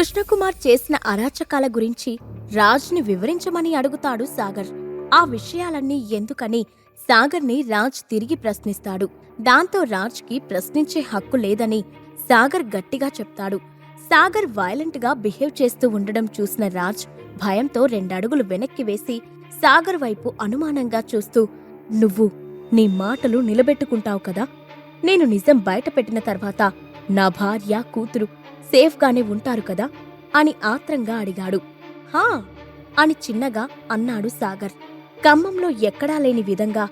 కృష్ణకుమార్ చేసిన అరాచకాల గురించి రాజ్ని వివరించమని అడుగుతాడు సాగర్. ఆ విషయాలన్నీ ఎందుకని సాగర్ని రాజ్ తిరిగి ప్రశ్నిస్తాడు. దాంతో రాజ్కి ప్రశ్నించే హక్కు లేదని సాగర్ గట్టిగా చెప్తాడు. సాగర్ వైలెంట్గా బిహేవ్ చేస్తూ ఉండడం చూసిన రాజ్ భయంతో రెండడుగులు వెనక్కి వేసి సాగర్ వైపు అనుమానంగా చూస్తూ, నువ్వు నీ మాటలు నిలబెట్టుకుంటావు కదా? నేను నిజం బయటపెట్టిన తర్వాత నా భార్య, కూతురు సేఫ్గానే ఉంటారు కదా అని ఆత్రంగా అడిగాడు. హా అని చిన్నగా అన్నాడు సాగర్. ఖమ్మంలో ఎక్కడా లేని విధంగా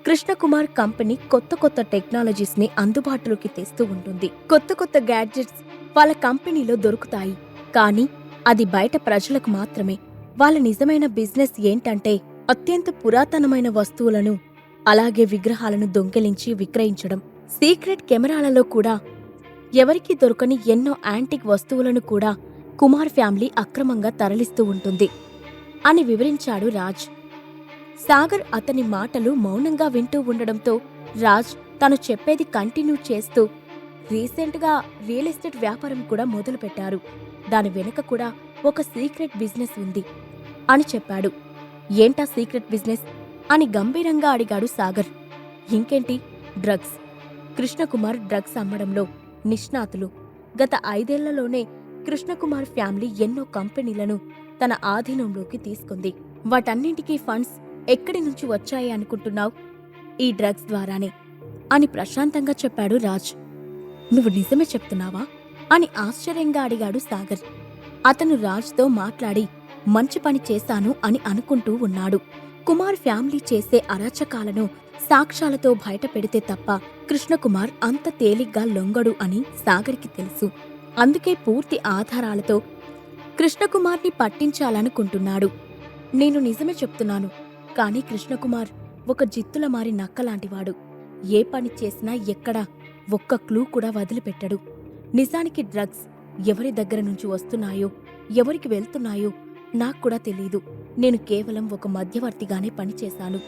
కృష్ణకుమార్ కంపెనీ కొత్త కొత్త టెక్నాలజీస్ ని అందుబాటులోకి తెస్తూ ఉంటుంది. కొత్త కొత్త గ్యాడ్జెట్స్ వాళ్ళ కంపెనీలో దొరుకుతాయి. కానీ అది బయట ప్రజలకు మాత్రమే. వాళ్ళ నిజమైన బిజినెస్ ఏంటంటే అత్యంత పురాతనమైన వస్తువులను, అలాగే విగ్రహాలను దొంగిలించి విక్రయించడం. సీక్రెట్ కెమెరాలలో కూడా ఎవరికీ దొరకని ఎన్నో యాంటిక్ వస్తువులను కూడా కుమార్ ఫ్యామిలీ అక్రమంగా తరలిస్తూ ఉంటుంది అని వివరించాడు రాజ్. సాగర్ అతని మాటలు మౌనంగా వింటూ ఉండడంతో రాజ్ తను చెప్పేది కంటిన్యూ చేస్తూ, రీసెంట్గా రియల్ ఎస్టేట్ వ్యాపారం కూడా మొదలుపెట్టారు. దాని వెనుక కూడా ఒక సీక్రెట్ బిజినెస్ ఉంది అని చెప్పాడు. ఏంటా సీక్రెట్ బిజినెస్ అని గంభీరంగా అడిగాడు సాగర్. ఇంకేంటి, డ్రగ్స్. కృష్ణకుమార్ డ్రగ్స్ అమ్మడంలో నిష్ణాతులు. గత 5 ఏళ్లలోనే కృష్ణకుమార్ ఫ్యామిలీ ఎన్నో కంపెనీలను తన ఆధీనంలోకి తీసుకుంది. వాటన్నింటికీ ఫండ్స్ ఎక్కడి నుంచి వచ్చాయి అనుకుంటున్నావు? ఈ డ్రగ్స్ ద్వారానే అని ప్రశాంతంగా చెప్పాడు రాజ్. నువ్వు నిజమే చెప్తున్నావా అని ఆశ్చర్యంగా అడిగాడు సాగర్. అతను రాజ్తో మాట్లాడి మంచి పని చేశాను అని అనుకుంటూ ఉన్నాడు. కుమార్ ఫ్యామిలీ చేసే అరాచకాలను సాక్ష్యాలతో బయటపెడితే తప్ప కృష్ణకుమార్ అంత తేలిగ్గా లొంగడు అని సాగర్కి తెలుసు. అందుకే పూర్తి ఆధారాలతో కృష్ణకుమార్ని పట్టించాలనుకుంటున్నాడు. నేను నిజమే చెప్తున్నాను, కానీ కృష్ణకుమార్ ఒక జిత్తుల మారి నక్కలాంటివాడు. ఏ పని చేసినా ఎక్కడా ఒక్క క్లూ కూడా వదిలిపెట్టడు. నిజానికి డ్రగ్స్ ఎవరి దగ్గర నుంచి వస్తున్నాయో, ఎవరికి వెళ్తున్నాయో నాక్కూడా తెలీదు. నేను కేవలం ఒక మధ్యవర్తిగానే పనిచేశాను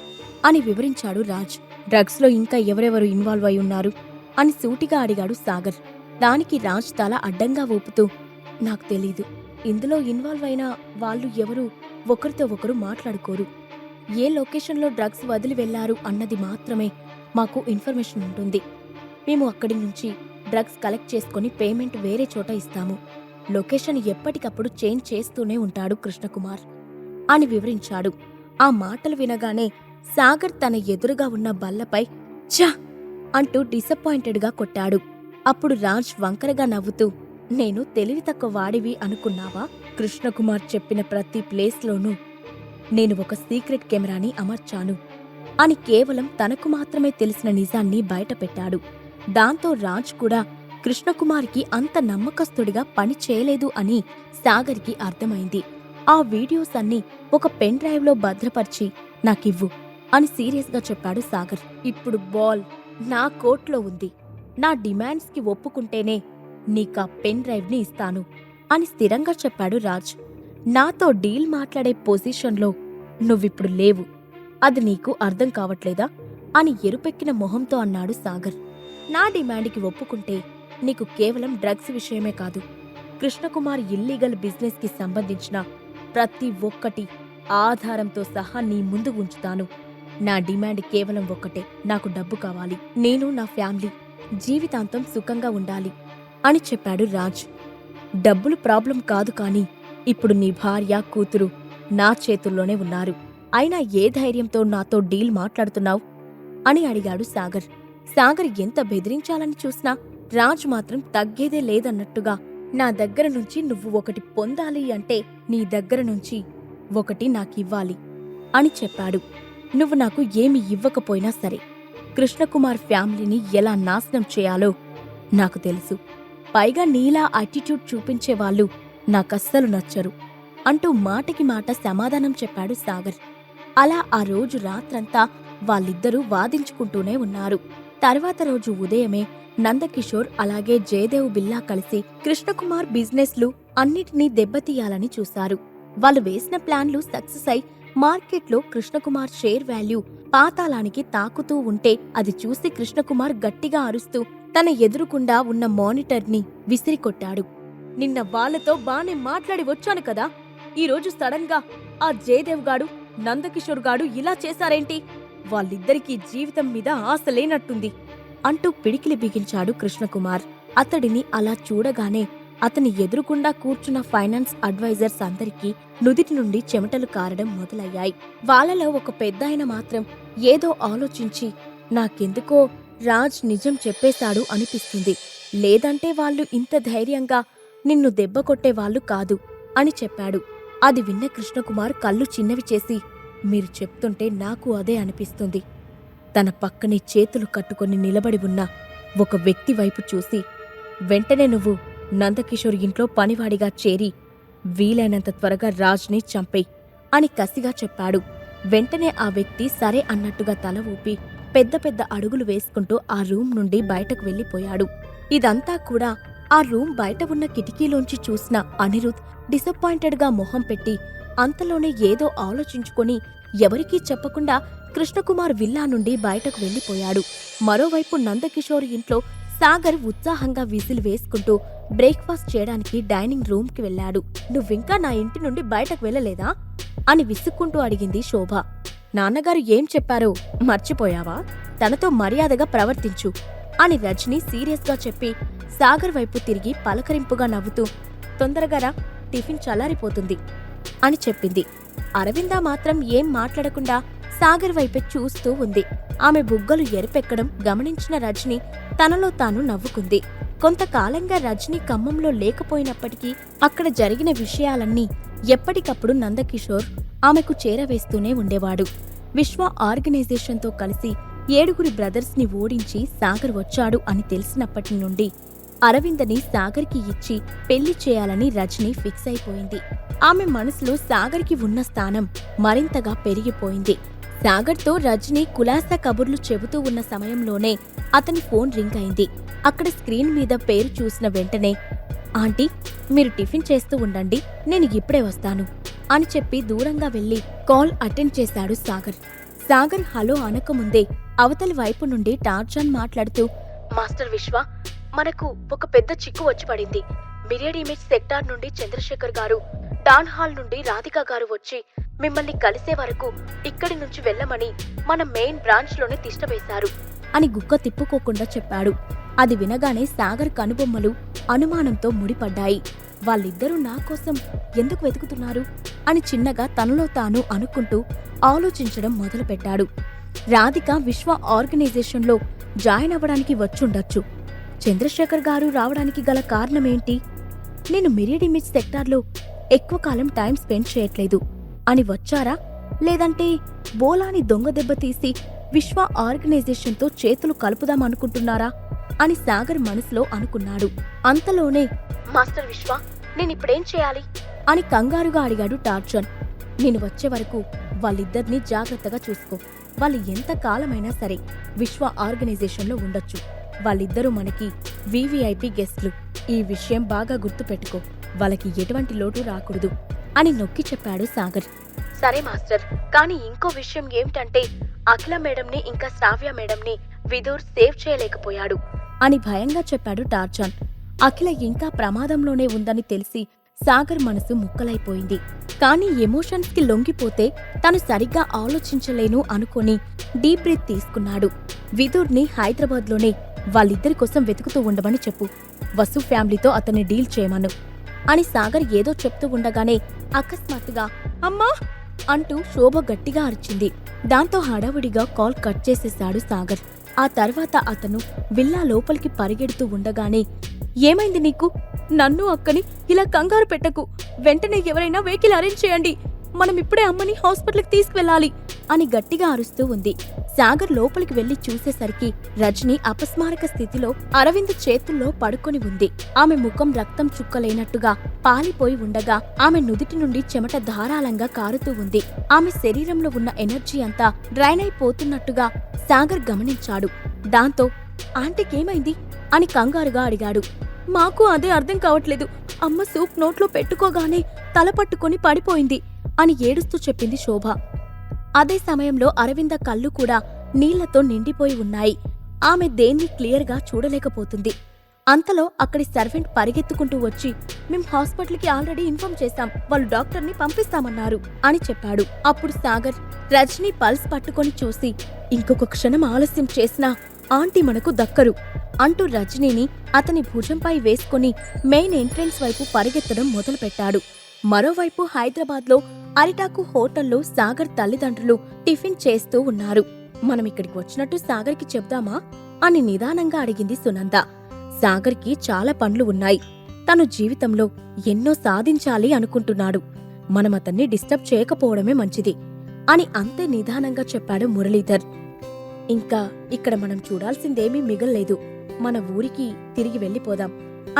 అని వివరించాడు రాజ్. డ్రగ్స్లో ఇంకా ఎవరెవరు ఇన్వాల్వ్ అయి ఉన్నారు అని సూటిగా అడిగాడు సాగర్. దానికి రాజ్ తల అడ్డంగా ఊపుతూ, నాకు తెలీదు. ఇందులో ఇన్వాల్వ్ అయిన వాళ్ళు ఎవరూ ఒకరితో ఒకరు మాట్లాడుకోరు. ఏ లొకేషన్లో డ్రగ్స్ వదిలి వెళ్లారు అన్నది మాత్రమే మాకు ఇన్ఫర్మేషన్ ఉంటుంది. మేము అక్కడి నుంచి డ్రగ్స్ కలెక్ట్ చేసుకుని పేమెంట్ వేరే చోట ఇస్తాము. లొకేషన్ ఎప్పటికప్పుడు చేంజ్ చేస్తూనే ఉంటాడు కృష్ణకుమార్ అని వివరించాడు. ఆ మాటలు వినగానే సాగర్ తన ఎదురుగా ఉన్న బల్లపై ఛ అంటూ డిసప్పాయింటెడ్గా కొట్టాడు. అప్పుడు రాజ్ వంకరగా నవ్వుతూ, నేను తెలివి తక్కువ వాడివి అనుకున్నావా? కృష్ణకుమార్ చెప్పిన ప్రతి ప్లేస్లోనూ నేను ఒక సీక్రెట్ కెమెరాని అమర్చాను అని కేవలం తనకు మాత్రమే తెలిసిన నిజాన్ని బయటపెట్టాడు. దాంతో రాజ్ కూడా కృష్ణకుమార్కి అంత నమ్మకస్తుడిగా పని చేయలేదు అని సాగర్కి అర్థమైంది. ఆ వీడియోస్ అన్నీ ఒక పెన్ డ్రైవ్లో భద్రపరిచి నాకివ్వు అని సీరియస్గా చెప్పాడు సాగర్. ఇప్పుడు బాల్ నా కోర్టులో ఉంది. నా డిమాండ్స్కి ఒప్పుకుంటేనే నీకా పెన్ డ్రైవ్ని ఇస్తాను అని స్థిరంగా చెప్పాడు రాజ్. నాతో డీల్ మాట్లాడే పొజిషన్లో నువ్విప్పుడు లేవు. అది నీకు అర్థం కావట్లేదా అని ఎరుపెక్కిన మొహంతో అన్నాడు సాగర్. నా డిమాండ్కి ఒప్పుకుంటే నీకు కేవలం డ్రగ్స్ విషయమే కాదు, కృష్ణకుమార్ ఇల్లీగల్ బిజినెస్కి సంబంధించిన ప్రతి ఒక్కటి ఆధారంతో సహా నీ ముందు ఉంచుతాను. నా డిమాండ్ కేవలం ఒక్కటే, నాకు డబ్బు కావాలి. నేను నా ఫ్యామిలీ జీవితాంతం సుఖంగా ఉండాలి అని చెప్పాడు రాజ్. డబ్బులు ప్రాబ్లం కాదు, కానీ ఇప్పుడు నీ భార్య, కూతురు నా చేతుల్లోనే ఉన్నారు. అయినా ఏ ధైర్యంతో నాతో డీల్ మాట్లాడుతున్నావు అని అడిగాడు సాగర్. సాగర్ ఎంత బెదిరించాలని చూసినా రాజ్ మాత్రం తగ్గేదే లేదన్నట్టుగా, నా దగ్గర నుంచి నువ్వు ఒకటి పొందాలి అంటే నీ దగ్గర నుంచి ఒకటి నాకివ్వాలి అని చెప్పాడు. నువ్వు నాకు ఏమి ఇవ్వకపోయినా సరే, కృష్ణకుమార్ ఫ్యామిలీని ఎలా నాశనం చేయాలో నాకు తెలుసు. పైగా నీలా యాటిట్యూడ్ చూపించేవాళ్ళు నాకస్సలు నచ్చరు అంటూ మాటకి మాట సమాధానం చెప్పాడు సాగర్. అలా ఆ రోజు రాత్రంతా వాళ్ళిద్దరూ వాదించుకుంటూనే ఉన్నారు. తర్వాత రోజు ఉదయమే నందకిషోర్ అలాగే జయదేవ్ బిల్లా కలిసి కృష్ణకుమార్ బిజినెస్లు అన్నిటినీ దెబ్బతీయాలని చూశారు. వాళ్ళు వేసిన ప్లాన్లు సక్సెస్ అయి మార్కెట్లో కృష్ణకుమార్ షేర్ వాల్యూ పాతాళానికి తాకుతూ ఉంటే అది చూసి కృష్ణకుమార్ గట్టిగా అరుస్తూ తన ఎదురుకుండా ఉన్న మానిటర్ని విసిరికొట్టాడు. నిన్న వాళ్ళతో బానే మాట్లాడి వచ్చాను కదా, ఈరోజు సడన్ గా ఆ జయదేవ్ గాడు నందకిషోర్ గాడు ఇలా చేశారేంటి? వాళ్ళిద్దరికీ జీవితం మీద ఆశ లేనట్టుంది అంటూ పిడికిలి బిగించాడు కృష్ణకుమార్. అతడిని అలా చూడగానే అతని ఎదురుగుండా కూర్చున్న ఫైనాన్స్ అడ్వైజర్స్ అందరికీ నుదిటి నుండి చెమటలు కారడం మొదలయ్యాయి. వాళ్ళలో ఒక పెద్దాయన మాత్రం ఏదో ఆలోచించి, నాకెందుకో రాజ్ నిజం చెప్పేశాడు అనిపిస్తుంది, లేదంటే వాళ్ళు ఇంత ధైర్యంగా నిన్ను దెబ్బ కొట్టేవాళ్లు కాదు అని చెప్పాడు. అది విన్న కృష్ణకుమార్ కళ్ళు చిన్నవి చేసి, మీరు చెప్తుంటే నాకు అదే అనిపిస్తుంది. తన పక్కనే చేతులు కట్టుకొని నిలబడి ఉన్న ఒక వ్యక్తి వైపు చూసి, వెంటనే నువ్వు నందకిషోర్ ఇంట్లో పనివాడిగా చేరి వీలైనంత త్వరగా రాజ్ని చంపేయ్ అని కసిగా చెప్పాడు. వెంటనే ఆ వ్యక్తి సరే అన్నట్టుగా తల ఊపి పెద్ద పెద్ద అడుగులు వేసుకుంటూ ఆ రూమ్ నుండి బయటకు వెళ్ళిపోయాడు. ఇదంతా కూడా ఆ రూమ్ బయట ఉన్న కిటికీలోంచి చూసిన అనిరుద్ డిసప్పాయింటెడ్గా మొహం పెట్టి అంతలోనే ఏదో ఆలోచించుకొని ఎవరికీ చెప్పకుండా కృష్ణకుమార్ విల్లా నుండి బయటకు వెళ్ళిపోయాడు. మరోవైపు నందకిషోర్ ఇంట్లో సాగర్ ఉత్సాహంగా విజిల్ వేసుకుంటూ బ్రేక్ఫాస్ట్ చేయడానికి డైనింగ్ రూమ్కి వెళ్లాడు. నువ్వింకా నా ఇంటి నుండి బయటకు వెళ్ళలేదా అని విసుక్కుంటూ అడిగింది శోభ. నాన్నగారు ఏం చెప్పారో మర్చిపోయావా? తనతో మర్యాదగా ప్రవర్తించు అని రజని సీరియస్గా చెప్పి సాగర్ వైపు తిరిగి పలకరింపుగా నవ్వుతూ, తొందరగా రా, టిఫిన్ చల్లారిపోతుంది అని చెప్పింది. అరవింద మాత్రం ఏం మాట్లాడకుండా సాగర్ వైపే చూస్తూ ఉంది. ఆమె బుగ్గలు ఎరిపెక్కడం గమనించిన రజని తనలో తాను నవ్వుకుంది. కొంతకాలంగా రజని ఖమ్మంలో లేకపోయినప్పటికీ అక్కడ జరిగిన విషయాలన్నీ ఎప్పటికప్పుడు నందకిషోర్ ఆమెకు చేరవేస్తూనే ఉండేవాడు. విశ్వ ఆర్గనైజేషన్తో కలిసి 7 బ్రదర్స్ని ఓడించి సాగర్ వచ్చాడు అని తెలిసినప్పటి నుండి అరవిందని సాగర్కి ఇచ్చి పెళ్లి చేయాలని రజని ఫిక్స్ అయిపోయింది. ఆమె మనసులో సాగర్కి ఉన్న స్థానం మరింతగా పెరిగిపోయింది. సాగర్తో రజని కులాసా కబుర్లు చెబుతూ ఉన్న సమయంలోనే అతని ఫోన్ రింగ్ అయింది. అక్కడ స్క్రీన్ మీద పేరు చూసిన వెంటనే, ఆంటీ, మీరు టిఫిన్ చేస్తూ ఉండండి, నేను ఇప్పుడే వస్తాను అని చెప్పి దూరంగా వెళ్లి కాల్ అటెండ్ చేశాడు సాగర్. సాగర్ హలో అనకముందే అవతలి వైపు నుండి టార్జాన్ మాట్లాడుతూ, మాస్టర్ విశ్వ, మనకు ఒక పెద్ద చిక్కు వచ్చి పడింది. మిరియడ్ ఇమేజ్ సెక్టార్ నుండి చంద్రశేఖర్ గారు, డాన్ హాల్ నుండి రాధిక గారు వచ్చి మిమ్మల్ని కలిసే వరకు ఇక్కడి నుంచి వెళ్లమని మన మెయిన్ బ్రాంచ్ లోనే తిష్టవేశారు అని గుక్క తిప్పుకోకుండా చెప్పాడు. అది వినగానే సాగర్ కనుబొమ్మలు అనుమానంతో ముడిపడ్డాయి. వాళ్ళిద్దరూ నా కోసం ఎందుకు వెతుకుతున్నారు అని చిన్నగా తనలో తాను అనుకుంటూ ఆలోచించడం మొదలుపెట్టాడు. రాధిక విశ్వ ఆర్గనైజేషన్లో జాయిన్ అవ్వడానికి వచ్చుండొచ్చు. చంద్రశేఖర్ గారు రావడానికి గల కారణమేంటి? నేను మిరియడ్ ఇమేజ్ సెక్టార్లో ఎక్కువ కాలం టైం స్పెండ్ చేయట్లేదు అని వచ్చారా, లేదంటే బోలాని దొంగ దెబ్బ తీసి విశ్వ ఆర్గనైజేషన్తో చేతులు కలుపుదామనుకుంటున్నారా అని సాగర్ మనసులో అనుకున్నాడు. అంతలోనే, మాస్టర్ విశ్వ, నేనిప్పుడేం చేయాలి అని కంగారుగా అడిగాడు టార్జన్. నేను వచ్చే వరకు వాళ్ళిద్దరినీ జాగ్రత్తగా చూసుకో. వాళ్ళు ఎంత కాలమైనా సరే విశ్వ ఆర్గనైజేషన్లో ఉండొచ్చు. వాళ్ళిద్దరూ మనకి వివిఐపి గెస్ట్లు. ఈ విషయం బాగా గుర్తుపెట్టుకో. వాళ్ళకి ఎటువంటి లోటు రాకూడదు అని నొక్కి చెప్పాడు సాగర్. సరే మాస్టర్, కానీ ఇంకో విషయం ఏమిటంటే అఖిల మేడంని ఇంకా శ్రావ్య మేడంని విదూర్ సేవ్ చేయలేకపోయాడు అని భయంగా చెప్పాడు టార్జాన్. అఖిల ఇంకా ప్రమాదంలోనే ఉందని తెలిసి సాగర్ మనసు ముక్కలైపోయింది. కానీ ఎమోషన్స్ కి లొంగిపోతే తను సరిగ్గా ఆలోచించలేను అనుకుని డీప్ బ్రీత్ తీసుకున్నాడు. విదూర్ని హైదరాబాద్లోనే వాళ్ళిద్దరి కోసం వెతుకుతూ ఉండమని చెప్పు. వసు ఫ్యామిలీతో అతన్ని డీల్ చేయమను అని సాగర్ ఏదో చెప్తూ ఉండగానే అకస్మాత్తుగా అమ్మా అంటూ శోభ గట్టిగా అరిచింది. దాంతో హడావుడిగా కాల్ కట్ చేసేశాడు సాగర్. ఆ తర్వాత అతను విల్లా లోపలికి పరిగెడుతూ ఉండగానే, ఏమైంది నీకు? నన్ను అక్కని ఇలా కంగారు పెట్టకు. వెంటనే ఎవరైనా వెహికల్ అరేంజ్ చేయండి. మనం ఇప్పుడే అమ్మని హాస్పిటల్కి తీసుకువెళ్ళాలి అని గట్టిగా అరుస్తూ ఉంది. సాగర్ లోపలికి వెళ్లి చూసేసరికి రజని అపస్మారక స్థితిలో అరవింద్ చేతుల్లో పడుకొని ఉంది. ఆమె ముఖం రక్తం చుక్కలేనట్టుగా పాలిపోయి ఉండగా ఆమె నుదిటి నుండి చెమట ధారాళంగా కారుతూ ఉంది. ఆమె శరీరంలో ఉన్న ఎనర్జీ అంతా డ్రైన్ అయిపోతున్నట్టుగా సాగర్ గమనించాడు. దాంతో, ఆంటీకేమైంది అని కంగారుగా అడిగాడు. మాకు అదే అర్థం కావట్లేదు. అమ్మ సూప్ నోట్లో పెట్టుకోగానే తల పట్టుకొని పడిపోయింది అని ఏడుస్తూ చెప్పింది శోభ. అదే సమయంలో అరవింద కళ్ళు కూడా నీళ్లతో నిండిపోయి ఉన్నాయి. ఆమె దేన్ని క్లియర్గా చూడలేకపోతుంది. అంతలో అక్కడి సర్వెంట్ పరిగెత్తుకుంటూ వచ్చి మేం హాస్పిటల్కి ఆల్రెడీ ఇన్ఫార్మ్ చేశాం, వాళ్ళు డాక్టర్ని పంపిస్తామన్నారు అని చెప్పాడు. అప్పుడు సాగర్ రజనీ పల్స్ పట్టుకొని చూసి ఇంకొక క్షణం ఆలస్యం చేసినా ఆంటీ మనకు దక్కరు అంటూ రజనీని అతని భుజంపై వేసుకుని మెయిన్ ఎంట్రెన్స్ వైపు పరిగెత్తడం మొదలుపెట్టాడు. మరోవైపు హైదరాబాద్లో అరిటాకు హోటల్లో సాగర్ తల్లిదండ్రులు టిఫిన్ చేస్తూ ఉన్నారు. మనమిక్కడికి వచ్చినట్టు సాగర్కి చెప్దామా అని నిదానంగా అడిగింది సునంద. సాగర్కి చాలా పనులు ఉన్నాయి, తను జీవితంలో ఎన్నో సాధించాలి అనుకుంటున్నాడు, మనమతన్ని డిస్టర్బ్ చేయకపోవడమే మంచిది అని అంతే నిదానంగా చెప్పాడు మురళీధర్. ఇంకా ఇక్కడ మనం చూడాల్సిందేమీ మిగల్లేదు, మన ఊరికి తిరిగి వెళ్ళిపోదాం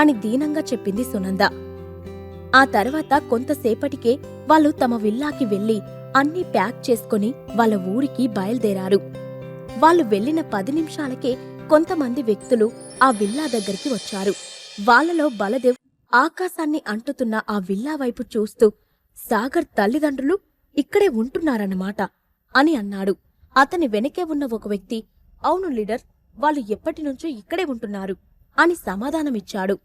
అని దీనంగా చెప్పింది సునంద. ఆ తర్వాత కొంతసేపటికే వాళ్ళు తమ విల్లాకి వెళ్లి అన్నీ ప్యాక్ చేసుకుని వాళ్ళ ఊరికి బయలుదేరారు. వాళ్ళు వెళ్లిన 10 నిమిషాలకే కొంతమంది వ్యక్తులు ఆ విల్లా దగ్గరికి వచ్చారు. వాళ్లలో బలదేవ్ ఆకాశాన్ని అంటుతున్న ఆ విల్లా వైపు చూస్తూ సాగర్ తల్లిదండ్రులు ఇక్కడే ఉంటున్నారన్నమాట అని అన్నాడు. అతని వెనకే ఉన్న ఒక వ్యక్తి అవును లీడర్, వాళ్ళు ఎప్పటినుంచో ఇక్కడే ఉంటున్నారు అని సమాధానమిచ్చాడు.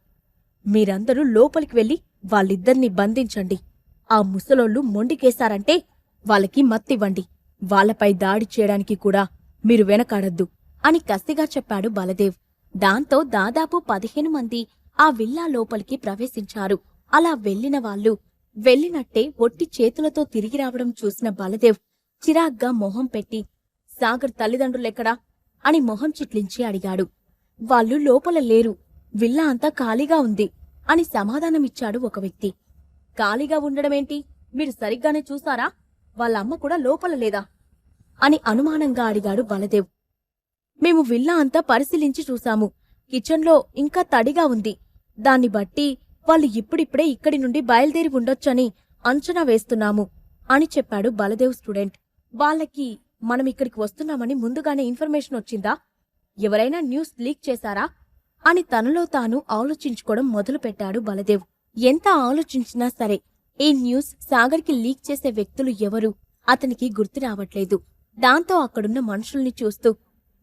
మీరందరూ లోపలికి వెళ్లి వాళ్ళిద్దరినీ బంధించండి, ఆ ముసలోళ్ళు మొండికేశారంటే వాళ్ళకి మత్తివ్వండి, వాళ్లపై దాడి చేయడానికి కూడా మీరు వెనకాడద్దు అని కసిగా చెప్పాడు బలదేవ్. దాంతో దాదాపు 15 మంది ఆ విల్లా లోపలికి ప్రవేశించారు. అలా వెళ్లిన వాళ్ళు వెళ్లినట్టే ఒట్టి చేతులతో తిరిగి రావడం చూసిన బలదేవ్ చిరాగ్గా మొహం పెట్టి సాగర్ తల్లిదండ్రులెక్కడా అని మొహం చిట్లించి అడిగాడు. వాళ్ళు లోపల లేరు, విల్లా అంతా ఖాళీగా ఉంది అని సమాధానమిచ్చాడు ఒక వ్యక్తి. ఖాళీగా ఉండడమేంటి, మీరు సరిగ్గానే చూసారా, వాళ్ళమ్మ కూడా లోపల లేదా అని అనుమానంగా అడిగాడు బలదేవ్. మేము విల్లా అంతా పరిశీలించి చూశాము, కిచెన్లో ఇంకా తడిగా ఉంది, దాన్ని బట్టి వాళ్ళు ఇప్పుడిప్పుడే ఇక్కడి నుండి బయలుదేరి ఉండొచ్చని అంచనా వేస్తున్నాము అని చెప్పాడు బలదేవ్ స్టూడెంట్. వాళ్ళకి మనమిక్కడికి వస్తున్నామని ముందుగానే ఇన్ఫర్మేషన్ వచ్చిందా, ఎవరైనా న్యూస్ లీక్ చేశారా అని తనలో తాను ఆలోచించుకోవడం మొదలుపెట్టాడు బలదేవ్. ఎంత ఆలోచించినా సరే ఈ న్యూస్ సాగర్కి లీక్ చేసే వ్యక్తులు ఎవరు అతనికి గుర్తు రావట్లేదు. దాంతో అక్కడున్న మనుషుల్ని చూస్తూ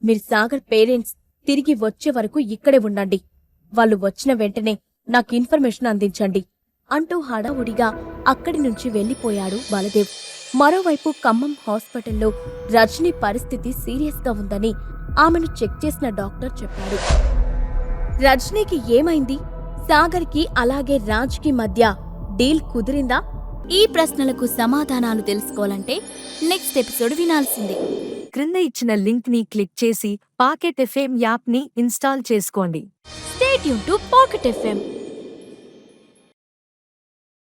మీరు సాగర్ పేరెంట్స్ తిరిగి వచ్చే వరకు ఇక్కడే ఉండండి, వాళ్ళు వచ్చిన వెంటనే నాకు ఇన్ఫర్మేషన్ అందించండి అంటూ హడావుడిగా అక్కడి నుంచి వెళ్లిపోయాడు బలదేవ్. మరోవైపు ఖమ్మం హాస్పిటల్లో రజనీ పరిస్థితి సీరియస్గా ఉందని ఆమెను చెక్ చేసిన డాక్టర్ చెప్పాడు. రజనీకి ఏమైంది, సాగర్కి అలాగే రాజ్కి మధ్య డీల్ కుదిరిందా? ఈ ప్రశ్నలకు సమాధానాలు తెలుసుకోవాలంటే నెక్స్ట్ ఎపిసోడ్ వినాల్సిందే. క్రింద ఇచ్చిన లింక్ ని క్లిక్ చేసి పాకెట్ ఎఫ్ఎం యాప్ ని ఇన్స్టాల్ చేసుకోండి. Stay tune to pocket FM.